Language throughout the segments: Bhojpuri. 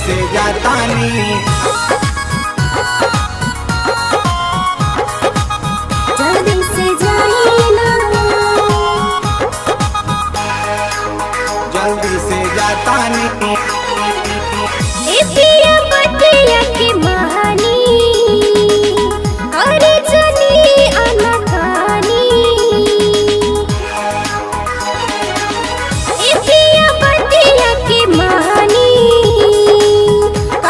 से जातानी जल्दी से जाइना जल्दी से जातानी ए पिया बतिया की महानी अरे जनी अनकानी ए पिया बतिया की महानी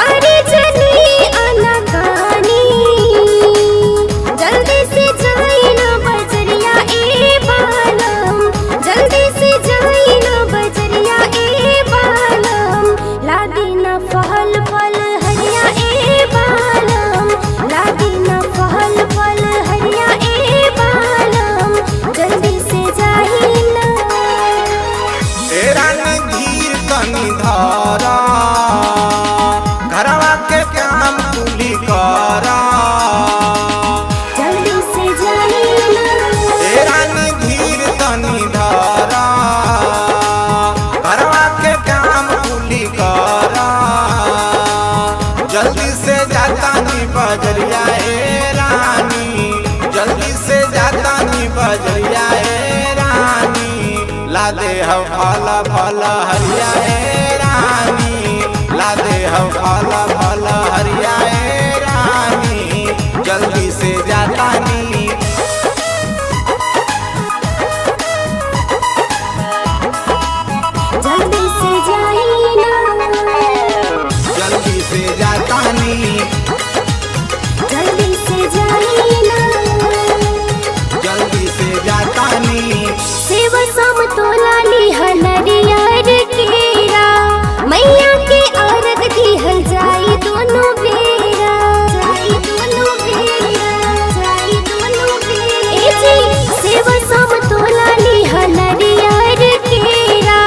अरे जनी अनकानी जल्दी से जाइना बजरिया ए बालम जल्दी से जाइना बजरिया ए बालम लादीना फल फल हरिया ए बालम लादीना फल फल हरिया ए बालम जल्दी से जाइना तेरा धीर तनी धारा घरवा के काम कुली करा जल्दी से जाइना तेरा धीर तनी धारा घरवा के काम कुली करा जल्दी से जातानी बजरिया ए रानी जल्दी से जातानी बजरिया ए रानी ला दे हम फल फल हरिया ए रानी ला दे हम फल फल हरिया ए रानी जल्दी से जातानी जल्दी से जाइना जल्दी से जातानी जल्दी से जाइना जल्दी से जातानी सेवा समतोला लिहल नरियर केरा मैया के अर्घ दिहल जाई दोनों बेरा जाई दोनों बेरा जाई दोनों बेरा ए जी सेवा समतोला लिहल नरियर केरा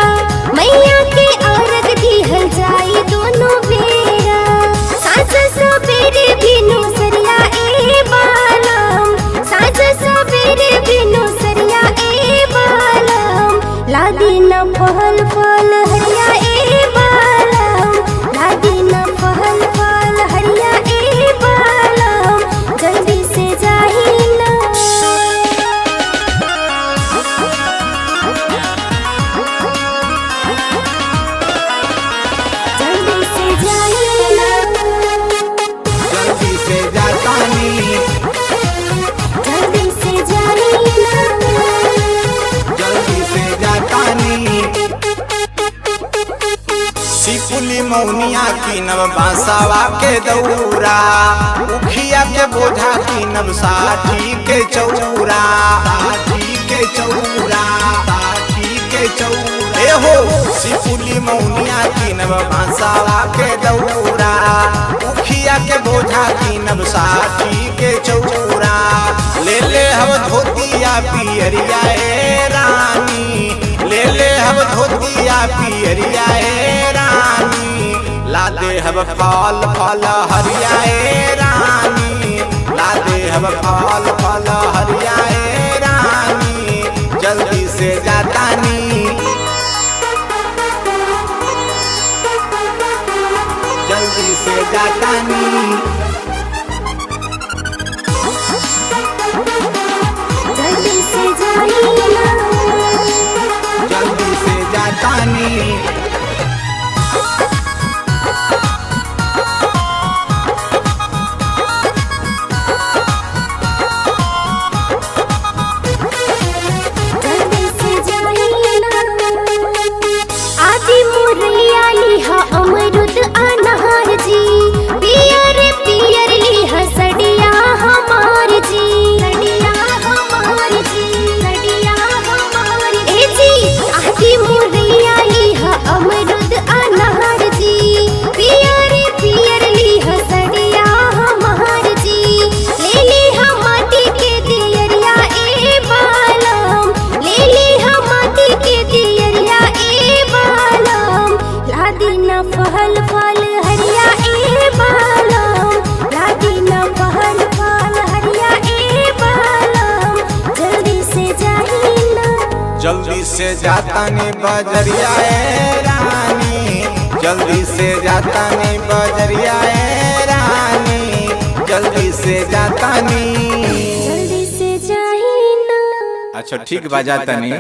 मैया के अर्घ दिहल जाई दोनों बेरा साँझ सवेरे बिनु सरिया ए बालम साँझ सवेरे बिनु सरिया ए बालम लादीना फल फल हरिया ए बालम लादीना फल फल हरिया ए बालम जल्दी से जाइना जल्दी से जाइना जल्दी से जातानी जल्दी से जाइना जल्दी से जातानी सिपुली मौनिया की नव बांसावा के दौरा उखिया के बोझा की नव साठी के चौरा साठी के चौरा साठी के चौरा ए हो सिपुली मौनिया की नव बांसावा के दौरा उखिया के बोझा की नव साठी के चौरा ले ले हम धोतिया पियरिया ए रानी ले ले हम धोतिया पियरिया ए रानी ला दे हम फल फल हरिया ए रानी ला दे हम फल फल हरिया ए रानी जल्दी से जातानी जल्दी से जातानी जल्दी से जाइना जल्दी से जातानी जल्दी से जाइना आदि मुरैया लिहा अमरुद अनार जी पियर पियर लिहा सड़िया हमार जी सड़िया हमार जी सड़िया हमार ए जी आदि मुरैया लिहा अमरुद अनार जी पियर पियर लिहा सड़िया हमार जी ले लिहा माटी के दियरिया ए बालम ले लिहा माटी के दियरिया ए बालम लादीना फल फल हरिया ए बालम लादीना फल फल हरिया ए बालम जल्दी से जाइना जल्दी से जातानी बजरिया ए रानी जल्दी से जाता नी बजरिया ए रानी, जल्दी से जाता नी। जल्दी से जाही ना। अच्छा ठीक बा जाता नी।